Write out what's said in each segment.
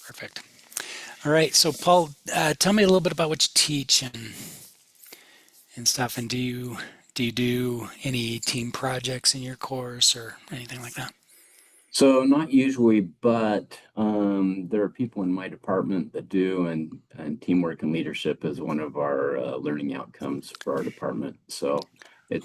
Perfect. All right. So, Paul, tell me a little bit about what you teach and stuff. And do you do any team projects in your course or anything like that? So not usually, but there are people in my department that do, and teamwork and leadership is one of our learning outcomes for our department. So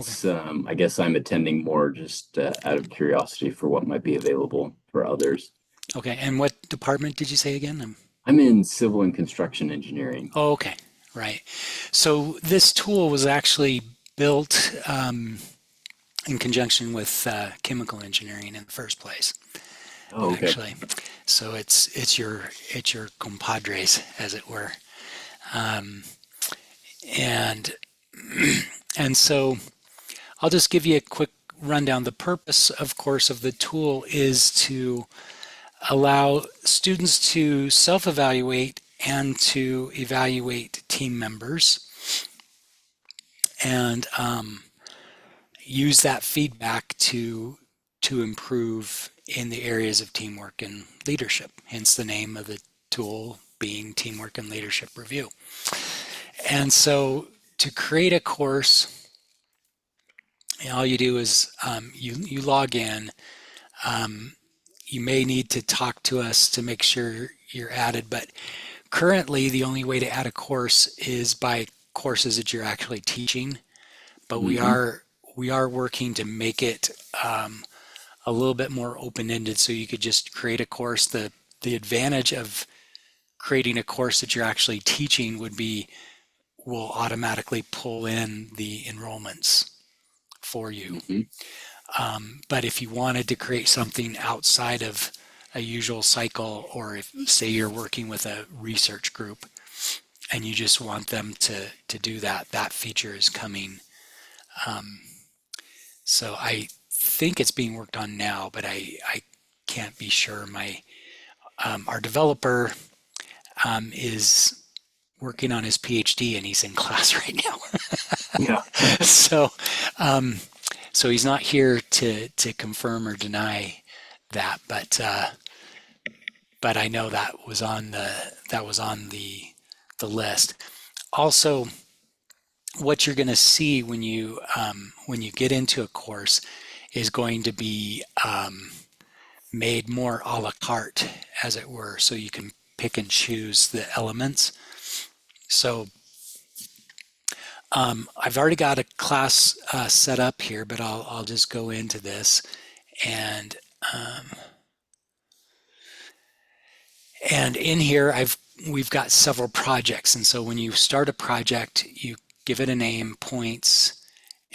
Okay. it's I guess I'm attending more just out of curiosity for what might be available for others. Okay. And what department did you say again? I'm in civil and construction engineering. Oh, okay. Right. So this tool was actually built in conjunction with chemical engineering in the first place, Oh, okay. actually. So it's your compadres, as it were. Um, and and so I'll just give you a quick rundown. The purpose, of course, of the tool is to allow students to self-evaluate and to evaluate team members and use that feedback to improve in the areas of teamwork and leadership. Hence the name of the tool being Teamwork and Leadership Review. And so to create a course, all you do is you log in. Um, you may need to talk to us to make sure you're added, but currently the only way to add a course is by courses that you're actually teaching. But we Hmm. are we are working to make it a little bit more open-ended, so you could just create a course. The advantage of creating a course that you're actually teaching would be will automatically pull in the enrollments for you. Hmm. But if you wanted to create something outside of a usual cycle, or if say you're working with a research group and you just want them to do that, that feature is coming. So I think it's being worked on now, but I can't be sure. My our developer is working on his PhD and he's in class right now. Yeah. so um, so he's not here to confirm or deny that, but I know that was on the list. Also, what you're going to see when you get into a course is going to be made more a la carte, as it were, so you can pick and choose the elements. So I've already got a class set up here, but I'll just go into this and and in here we've got several projects, and so when you start a project, you give it a name, points,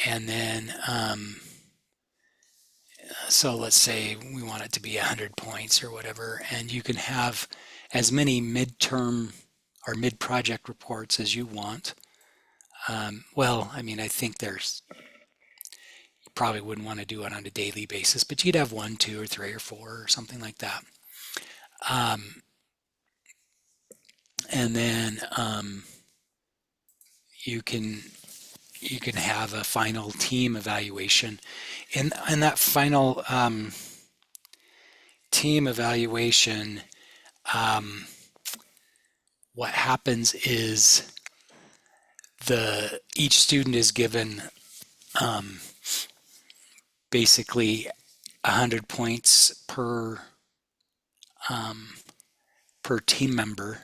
and then so let's say we want it to be 100 points or whatever, and you can have as many midterm or mid-project reports as you want. Well, I mean, I think you probably wouldn't want to do it on a daily basis, but you'd have one, two, or three, or four, or something like that. Um, and then you can you can have a final team evaluation. In that final team evaluation, um, what happens is the each student is given um, basically 100 points um, per team member,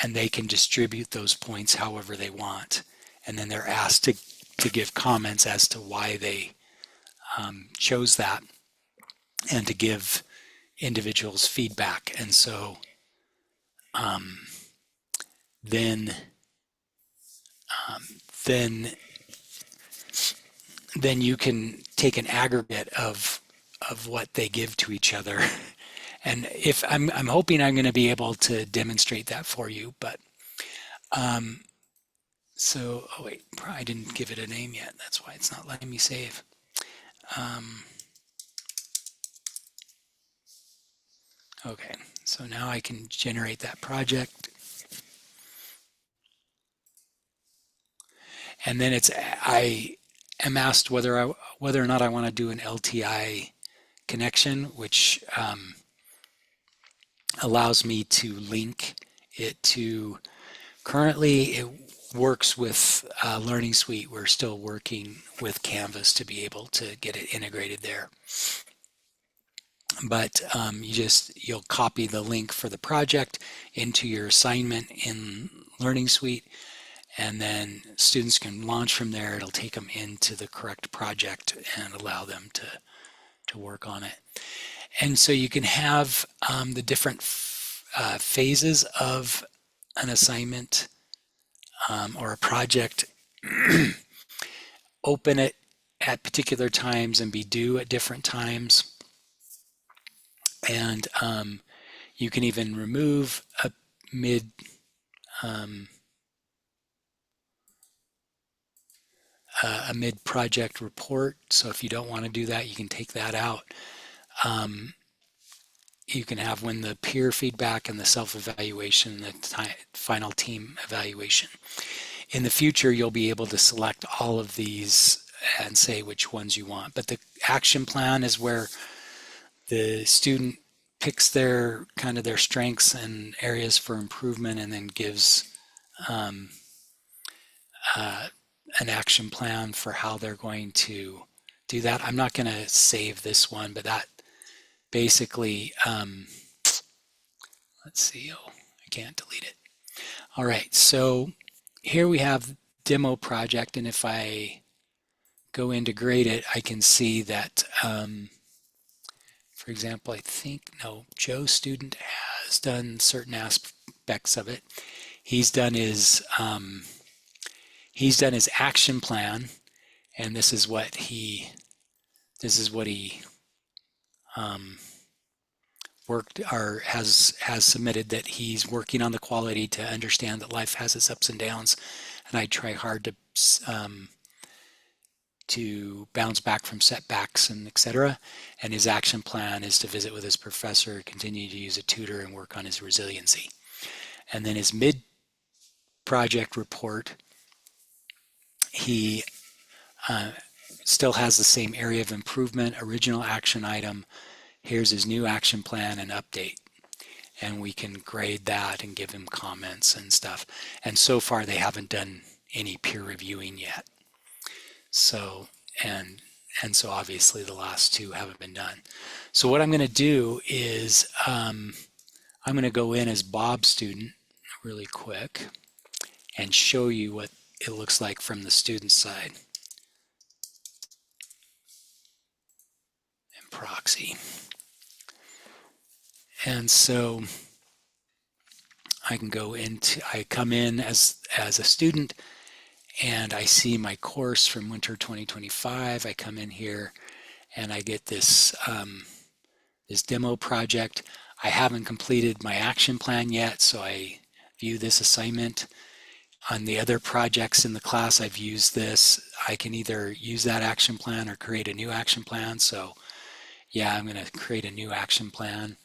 and they can distribute those points however they want. And then they're asked to give comments as to why they chose that and to give individuals feedback. And so then then then you can take an aggregate of what they give to each other. And if I'm hoping I'm going to be able to demonstrate that for you, but so oh wait, I didn't give it a name yet. That's why it's not letting me save. Um, okay, so now I can generate that project, and then I am asked whether or not I want to do an LTI connection, which allows me to link it to, currently it works with Learning Suite. We're still working with Canvas to be able to get it integrated there. But you'll copy the link for the project into your assignment in Learning Suite, and then students can launch from there. It'll take them into the correct project and allow them to work on it. And so you can have the different phases of an assignment or a project, open it at particular times and be due at different times. And you can even remove mid um, a mid-project report. So if you don't want to do that, you can take that out. Um, you can have when the peer feedback and the self-evaluation, the final team evaluation. In the future, you'll be able to select all of these and say which ones you want. But the action plan is where the student picks their kind of their strengths and areas for improvement, and then gives um, uh, an action plan for how they're going to do that. I'm not going to save this one, but that basically, let's see, oh, I can't delete it. All right, so here we have demo project, and if I go in to grade it, I can see that, for example, I think, no, Joe's student has done certain aspects of it. He's done his action plan, and this is what he um, worked or has submitted, that he's working on the quality to understand that life has its ups and downs, and I try hard to bounce back from setbacks and etc. And his action plan is to visit with his professor, continue to use a tutor, and work on his resiliency. And then his mid-project report, he still has the same area of improvement, original action item. Here's his new action plan and update. And we can grade that and give him comments and stuff. And so far, they haven't done any peer reviewing yet. So, and so obviously the last two haven't been done. So what I'm going to do is I'm going to go in as Bob's student really quick and show you what it looks like from the student side in proxy. And so I come in as a student, and I see my course from winter 2025. I come in here and I get this this demo project. I haven't completed my action plan yet, so I view this assignment. On the other projects in the class, I've used this. I can either use that action plan or create a new action plan. So yeah, I'm going to create a new action plan.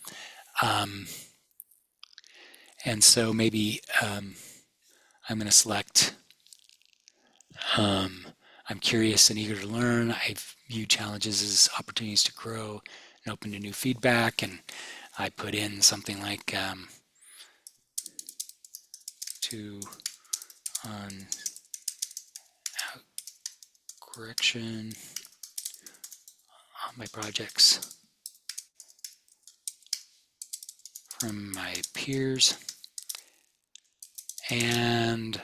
And so maybe I'm going to select I'm curious and eager to learn. I view challenges as opportunities to grow and open to new feedback. And I put in something like to on correction on my projects from my peers, and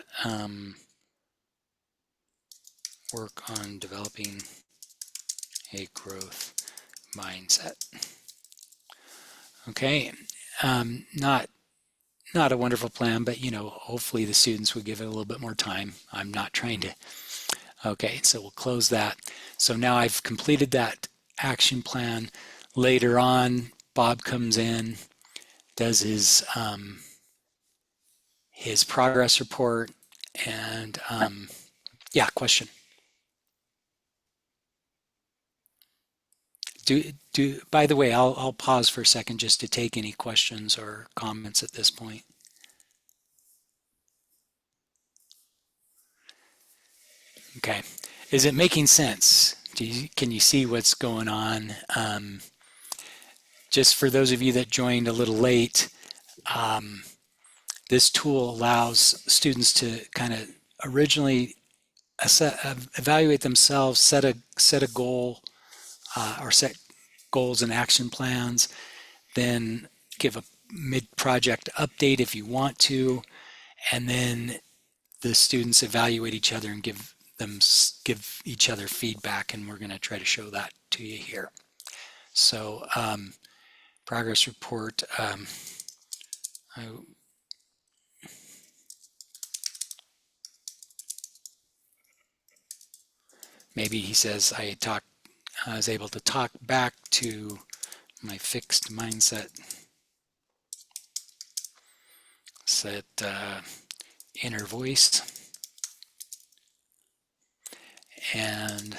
work on developing a growth mindset. Okay, not a wonderful plan, but hopefully the students would give it a little bit more time. I'm not trying to. Okay, so we'll close that. So now I've completed that action plan. Later on, Bob comes in, does his progress report, and yeah, question. By the way, I'll pause for a second just to take any questions or comments at this point. Okay, is it making sense? Can you see what's going on? Just for those of you that joined a little late, this tool allows students to kind of originally evaluate themselves, set a goal, or set goals and action plans, then give a mid-project update if you want to, and then the students evaluate each other and give each other feedback, and we're going to try to show that to you here. So progress report. I, maybe he says I was able to talk back to my fixed mindset. Set inner voice, and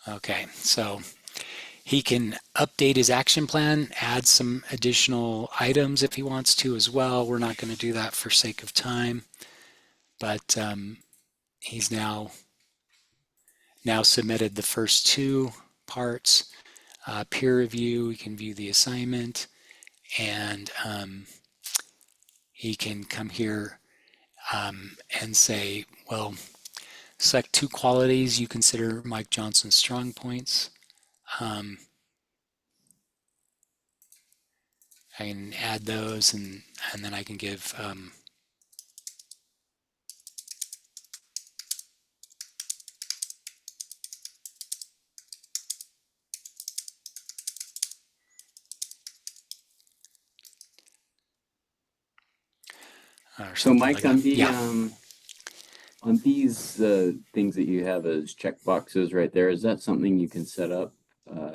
okay, so he can update his action plan, add some additional items if he wants to as well. We're not going to do that for sake of time, but he's now submitted the first two parts. Peer review, we can view the assignment, and he can come here and say, well, select two qualities you consider Mike Johnson's strong points. I can add those, and then I can give or So something like Mike, that. on Yeah, these things that you have as check boxes right there, is that something you can set up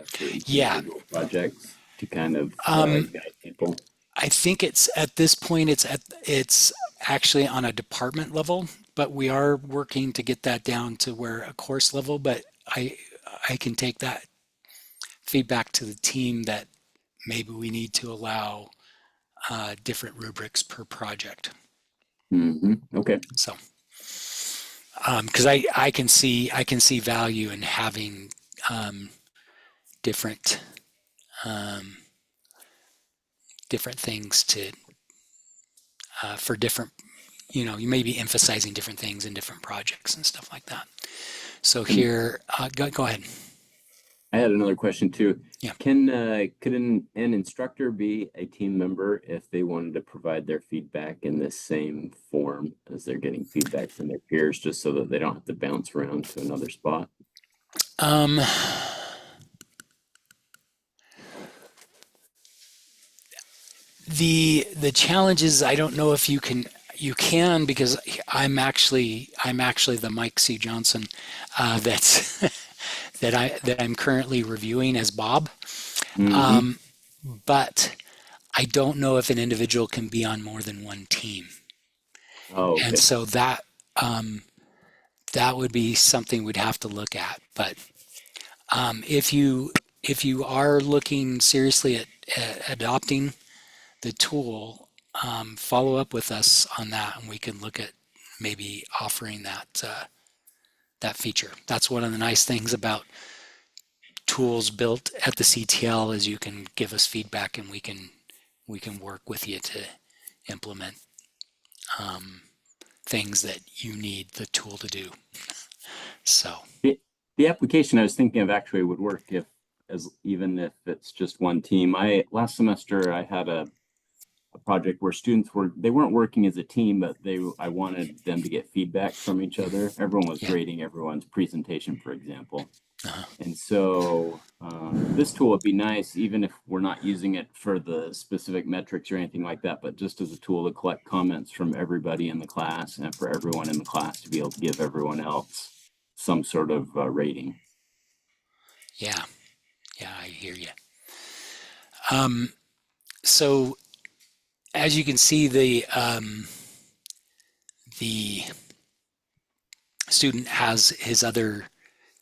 for each yeah. individual projects to kind of Um, guide people? I think it's at this point it's actually on a department level, but we are working to get that down to where a course level. But I can take that feedback to the team that maybe we need to allow different rubrics per project. Okay. So because I can see value in having different um, different things to for different, you may be emphasizing different things in different projects and stuff like that. So And here, go ahead. I had another question too. Yeah. Could an instructor be a team member if they wanted to provide their feedback in this same form as they're getting feedback from their peers, just so that they don't have to bounce around to another spot? Um, the challenge is I don't know if you can because I'm actually the Mike C. Johnson that's that I'm currently reviewing as Bob, Mm-hmm. but I don't know if an individual can be on more than one team, Oh, and okay. so that would be something we'd have to look at. But if you are looking seriously at adopting the tool, follow up with us on that, and we can look at maybe offering that feature. That's one of the nice things about tools built at the CTL is you can give us feedback, and we can work with you to implement things that you need the tool to do. So The, the application I was thinking of actually would work even if it's just one team. Last semester I had a project where they weren't working as a team, but I wanted them to get feedback from each other. Everyone was yeah, grading everyone's presentation, for example. uh, And so this tool would be nice, even if we're not using it for the specific metrics or anything like that, but just as a tool to collect comments from everybody in the class and for everyone in the class to be able to give everyone else some sort of rating. yeah, yeah. I hear you. So as you can see, the student has his other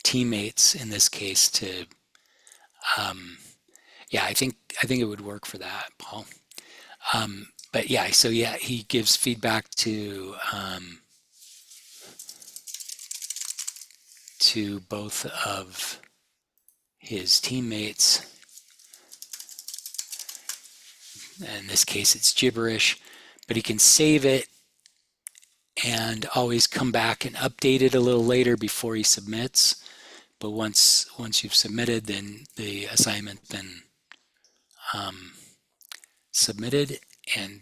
teammates in this case to yeah, I think it would work for that, Paul. but yeah, so yeah, he gives feedback to both of his teammates. In this case, it's gibberish, but he can save it and always come back and update it a little later before he submits. But once you've submitted, then the assignment been submitted, and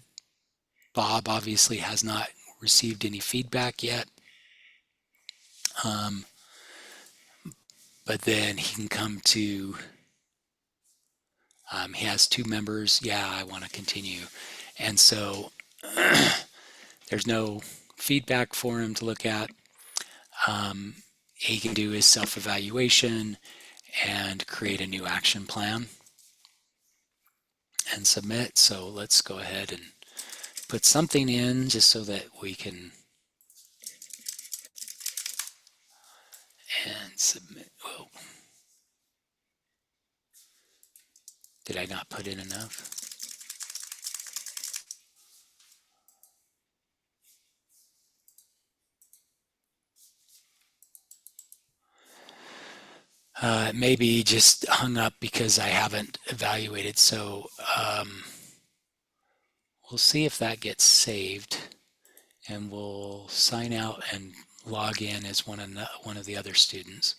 Bob obviously has not received any feedback yet. But then he can come to, he has two members. Yeah, I want to continue. And so there's no feedback for him to look at. He can do his self evaluation and create a new action plan and submit. So let's go ahead and put something in just so that we can and submit. Whoa. Did I not put in enough? Maybe just hung up because I haven't evaluated. So we'll see if that gets saved, and we'll sign out and log in as one of the other students.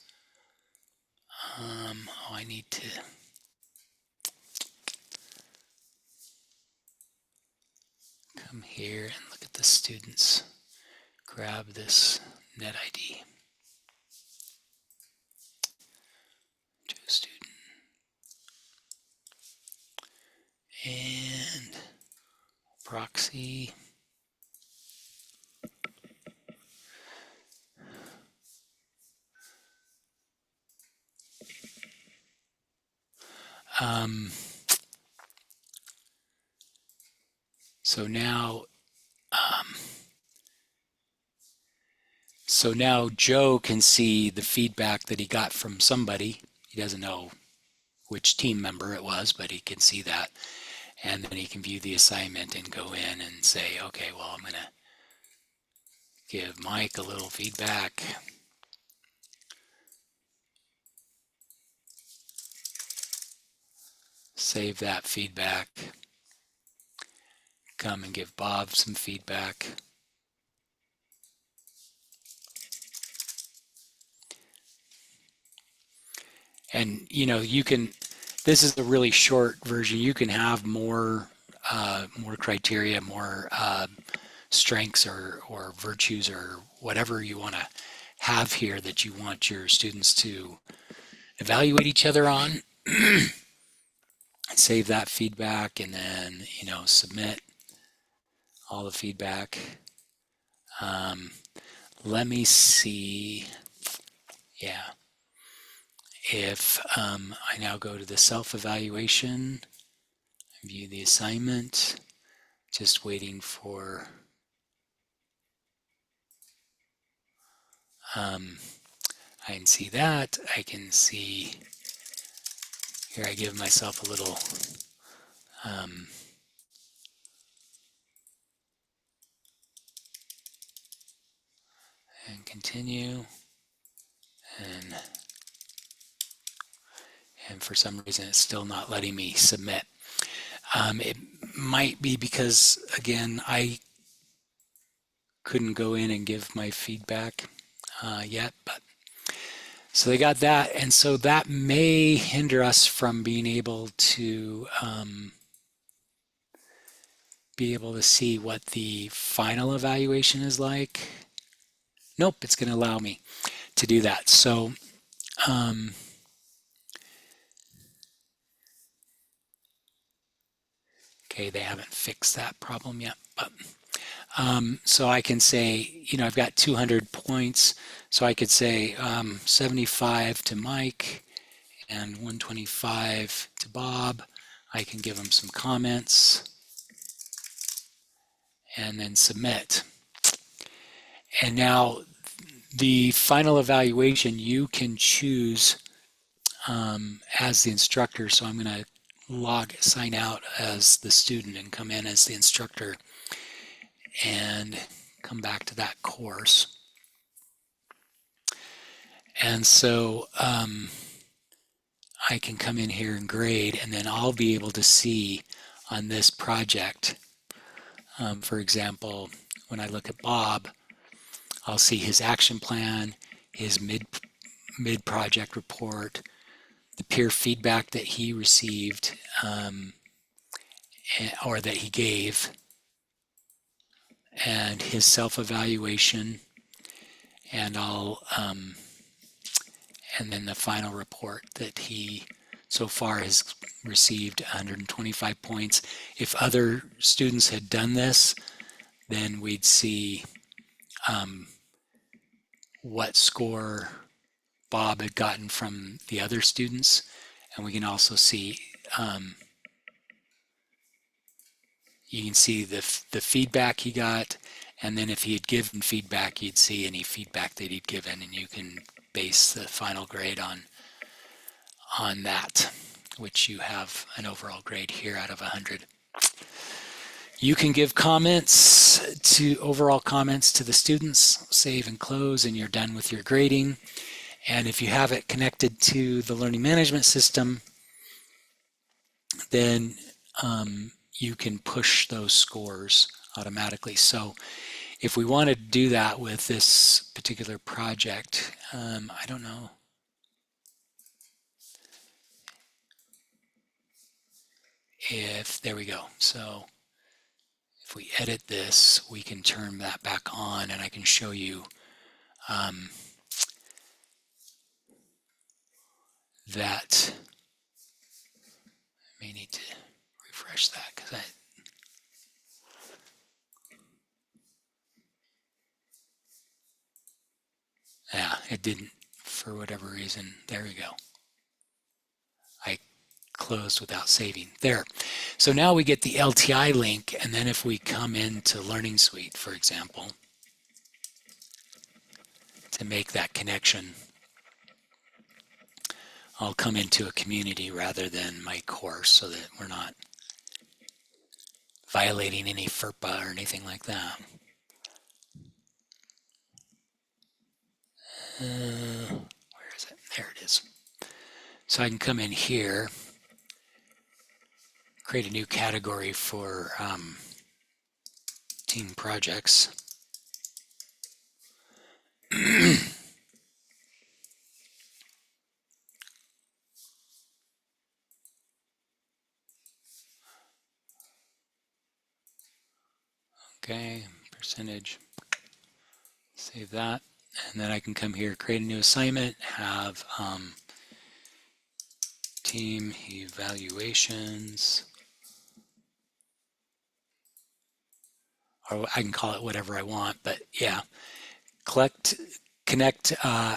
Oh, I need to come here and look at the students. Grab this net ID. Joe student. And proxy. So now, Joe can see the feedback that he got from somebody. He doesn't know which team member it was, but he can see that. And then he can view the assignment and go in and say, okay, well, I'm going to give Mike a little feedback. Save that feedback. Come and give Bob some feedback. And you can, this is a really short version. You can have more criteria, more strengths or virtues or whatever you want to have here that you want your students to evaluate each other on. Save that feedback and then submit all the feedback. Let me see. Yeah. If I now go to the self-evaluation, view the assignment, just waiting for I can see that. I can see here I give myself a little and continue, and for some reason it's still not letting me submit. It might be because, again, I couldn't go in and give my feedback yet, but so they got that, and so that may hinder us from being able to see what the final evaluation is like. Nope, it's going to allow me to do that. So okay, they haven't fixed that problem yet, but so I can say, I've got 200 points, so I could say 75 to Mike and 125 to Bob. I can give them some comments and then submit. And now the final evaluation you can choose as the instructor. So I'm going to sign out as the student and come in as the instructor and come back to that course. And so I can come in here and grade, and then I'll be able to see on this project, for example, when I look at Bob, I'll see his action plan, his mid project report, the peer feedback that he received or that he gave, and his self-evaluation, and and then the final report that he so far has received 125 points. If other students had done this, then we'd see what score Bob had gotten from the other students, and we can also see you can see the feedback he got, and then if he had given feedback, you'd see any feedback that he'd given, and you can base the final grade on that, which you have an overall grade here out of 100. You can give overall comments to the students, save and close, and you're done with your grading. And if you have it connected to the learning management system, then you can push those scores automatically. So if we want to do that with this particular project, I don't know. There we go. So if we edit this, we can turn that back on, and I can show you that. I may need to refresh that because it didn't for whatever reason. There we go. I closed without saving. There. So now we get the LTI link, and then if we come into Learning Suite, for example, to make that connection, I'll come into a community rather than my course so that we're not violating any FERPA or anything like that. Where is it? There it is. So I can come in here, create a new category for team projects. Okay, percentage, save that. And then I can come here, create a new assignment, have team evaluations, or I can call it whatever I want, but yeah, connect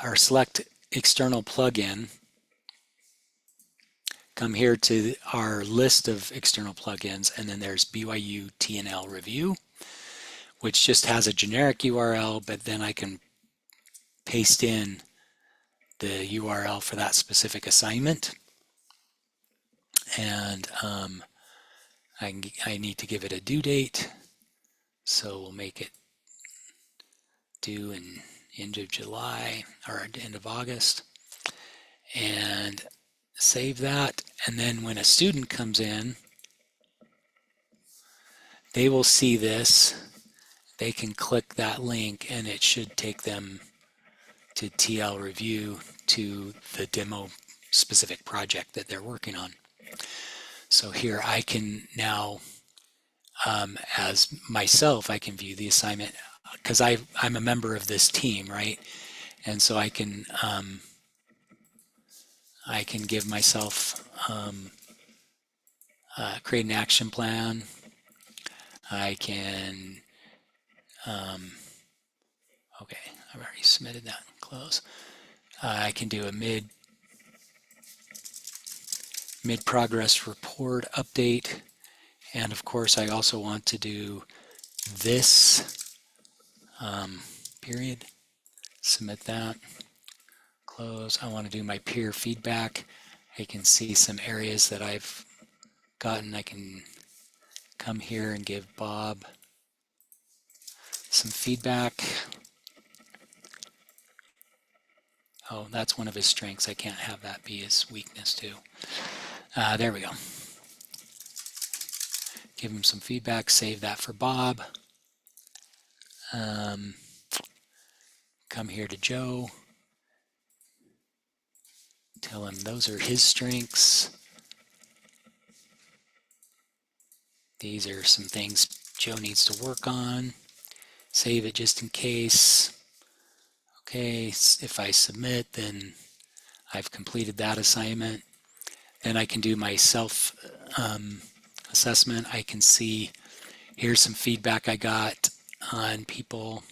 or select external plugin, come here to our list of external plugins, and then there's BYU TNL review, which just has a generic URL, but then I can paste in the URL for that specific assignment. And I need to give it a due date. So we'll make it due in end of July or end of August. And save that. And then when a student comes in, they will see this. They can click that link and it should take them to TL review to the demo specific project that they're working on. So here I can now, as myself, I can view the assignment because I'm a member of this team, right? And so I can give myself create an action plan. I can okay, I've already submitted that. Close. I can do a mid progress report update, and of course I also want to do this period. Submit that. Close. I want to do my peer feedback. I can see some areas that I've gotten, I can come here and give Bob some feedback. Oh, that's one of his strengths. I can't have that be his weakness too. There we go. Give him some feedback, save that for Bob. Come here to Joe. Tell him those are his strengths. These are some things Joe needs to work on. Save it just in case. Okay, if I submit, then I've completed that assignment. Then I can do my self assessment. I can see here's some feedback I got on people,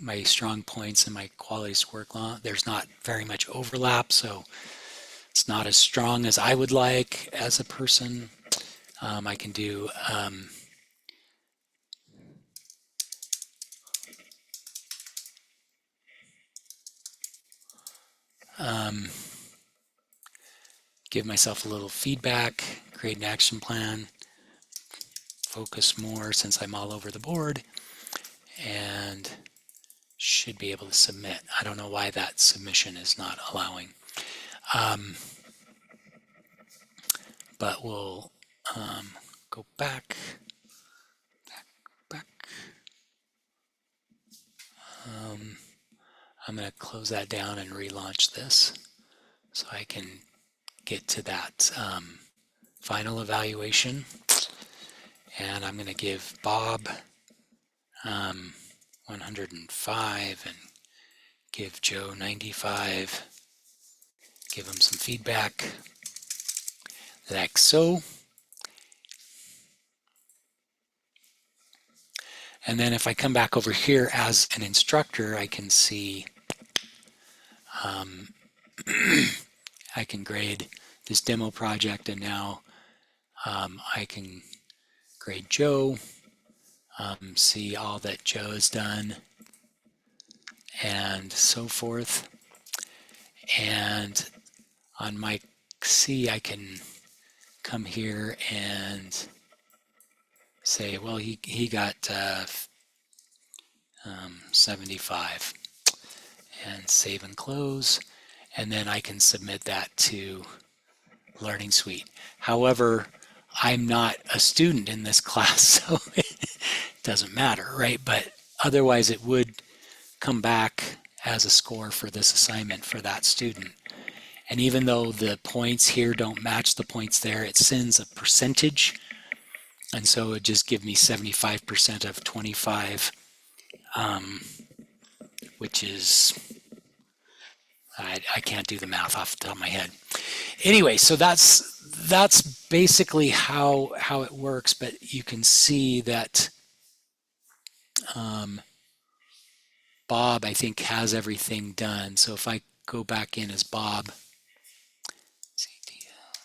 my strong points and my qualities to work on. There's not very much overlap, so it's not as strong as I would like as a person. I can do give myself a little feedback, create an action plan, focus more since I'm all over the board, and should be able to submit. I don't know why that submission is not allowing. But we'll go back. I'm going to close that down and relaunch this so I can get to that final evaluation. And I'm going to give Bob 105 and give Joe 95. Give him some feedback like so. And then if I come back over here as an instructor, I can see I can grade this demo project, and now I can grade Joe, see all that Joe has done, and so forth. And on my C, I can come here and say, well, he got 75, and save and close. And then I can submit that to Learning Suite. However, I'm not a student in this class, so it doesn't matter, right? But otherwise it would come back as a score for this assignment for that student. And even though the points here don't match the points there, it sends a percentage. And so it would just give me 75% of 25, which is, I can't do the math off the top of my head. Anyway, so that's basically how it works, but you can see that Bob, I think, has everything done. So if I go back in as Bob, CTL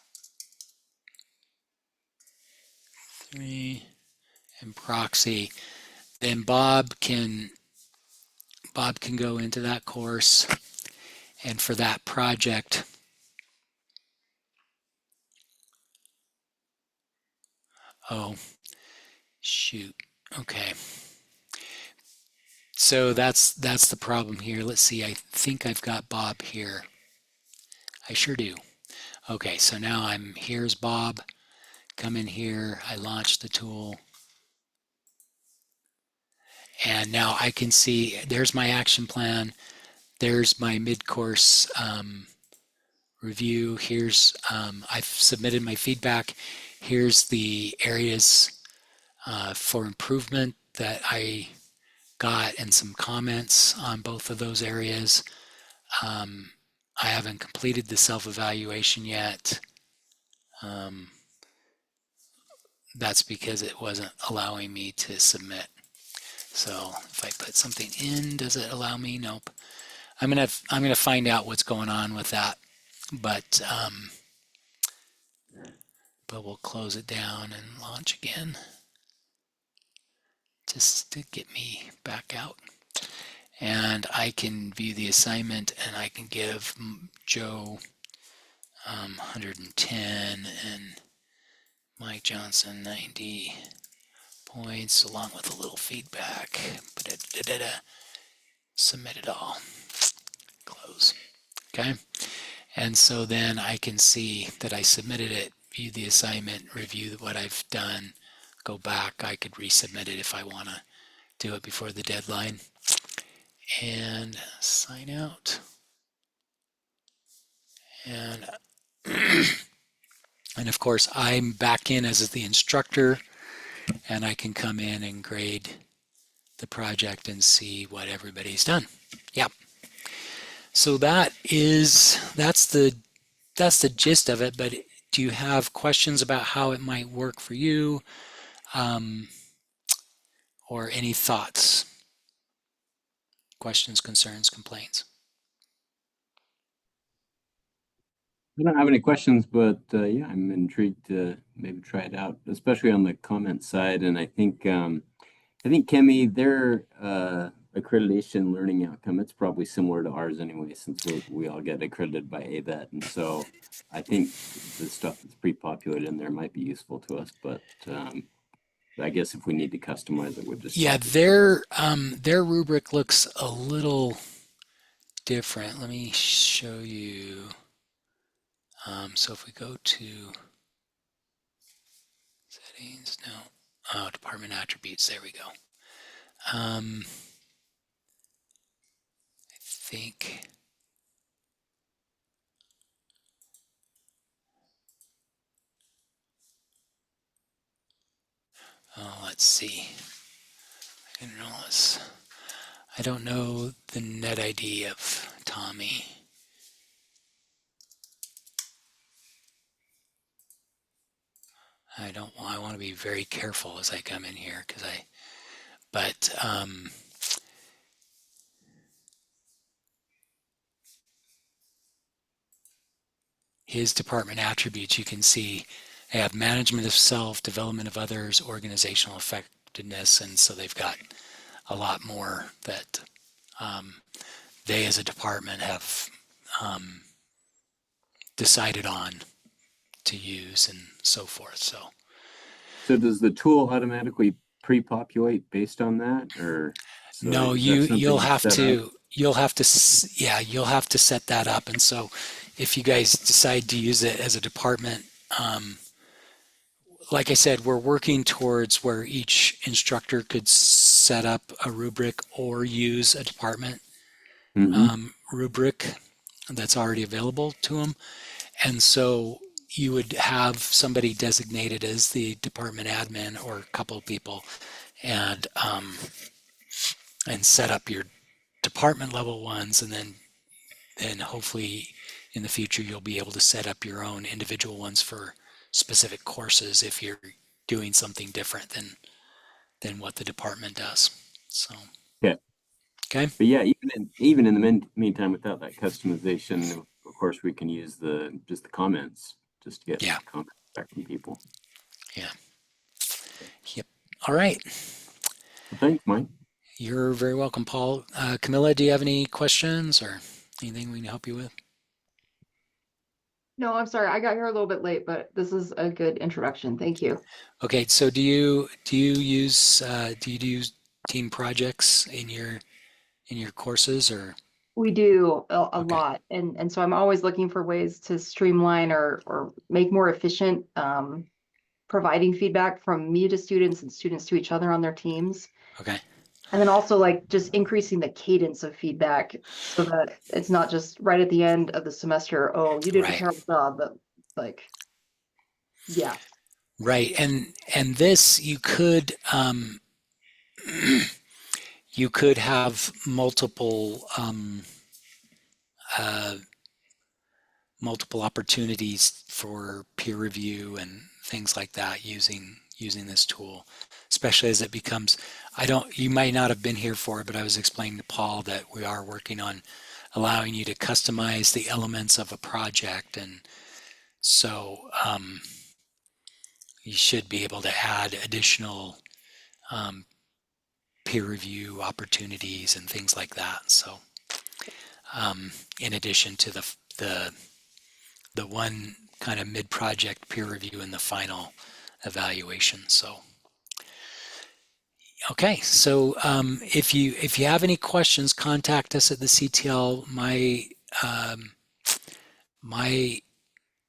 3 and proxy, then Bob can go into that course, and for that project, oh shoot, okay. So that's the problem here. Let's see, I think I've got Bob here. I sure do. Okay, so now here's Bob. Come in here, I launch the tool. And now I can see, there's my action plan. There's my mid-course review. Here's, I've submitted my feedback. Here's the areas for improvement that I got and some comments on both of those areas. I haven't completed the self-evaluation yet. That's because it wasn't allowing me to submit. So if I put something in, does it allow me? Nope. I'm gonna find out what's going on with that, but we'll close it down and launch again, just to get me back out. And I can view the assignment, and I can give Joe 110 and Mike Johnson, 90 points, along with a little feedback. Submit it all. Close. Okay. And so then I can see that I submitted it, view the assignment, review what I've done, go back. I could resubmit it if I want to do it before the deadline. And sign out. And and of course I'm back in as the instructor, and I can come in and grade the project and see what everybody's done. Yeah. So that's the gist of it. But do you have questions about how it might work for you, um, or any thoughts, questions, concerns, complaints? I don't have any questions, but yeah, I'm intrigued to maybe try it out, especially on the comment side. And I think Kemi, their accreditation learning outcome, it's probably similar to ours anyway, since we all get accredited by ABET. And so I think the stuff that's pre-populated in there might be useful to us, but I guess if we need to customize it, we'll just Yeah, talk to you. their rubric looks a little different. Let me show you. So if we go to settings, no, oh, department attributes, there we go. I think, oh, let's see. I don't know the net ID of Tommy. I want to be very careful as I come in here but his department attributes, you can see they have management of self, development of others, organizational effectiveness, and so they've got a lot more that they as a department have decided on to use and so forth. So does the tool automatically pre-populate based on that, or so No, is that something you'll you have set up? to yeah, you'll have to set that up. And so if you guys decide to use it as a department, like I said, we're working towards where each instructor could set up a rubric or use a department Mm-hmm. rubric that's already available to them. And so you would have somebody designated as the department admin or a couple of people, and set up your department level ones, and then hopefully in the future you'll be able to set up your own individual ones for specific courses if you're doing something different than what the department does. So, Yeah. okay. But yeah, even in the meantime, without that customization, of course, we can use just the comments just to get Yeah. comments back from people. Yeah. Okay. Yep. All right. Well, thanks, Mike. You're very welcome, Paul. Camilla, do you have any questions or anything we can help you with? No, I'm sorry. I got here a little bit late, but this is a good introduction. Thank you. Okay. So do you do team projects in your courses, or We do a okay? lot, and so I'm always looking for ways to streamline or make more efficient providing feedback from me to students and students to each other on their teams. Okay. And then also like just increasing the cadence of feedback so that it's not just right at the end of the semester, oh, you did a Right. terrible job, but like, yeah. Right. And this you could have uh, multiple opportunities for peer review and things like that using this tool, especially as it becomes. I don't. You might not have been here for it, but I was explaining to Paul that we are working on allowing you to customize the elements of a project, and so you should be able to add additional um, peer review opportunities and things like that. So, in addition to the one kind of mid-project peer review and the final evaluation. So, okay. So if you have any questions, contact us at the CTL. My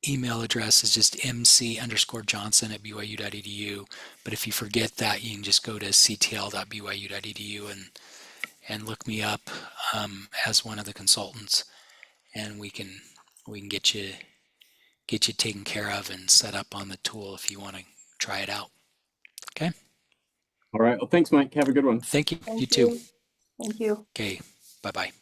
email address is just mc_johnson@byu.edu. But if you forget that, you can just go to ctl.byu.edu and look me up as one of the consultants, and we can get you taken care of and set up on the tool if you want to try it out. Okay. All right. Well, thanks, Mike. Have a good one. Thank you. You Thank too. you. Thank you. Okay. Bye-bye.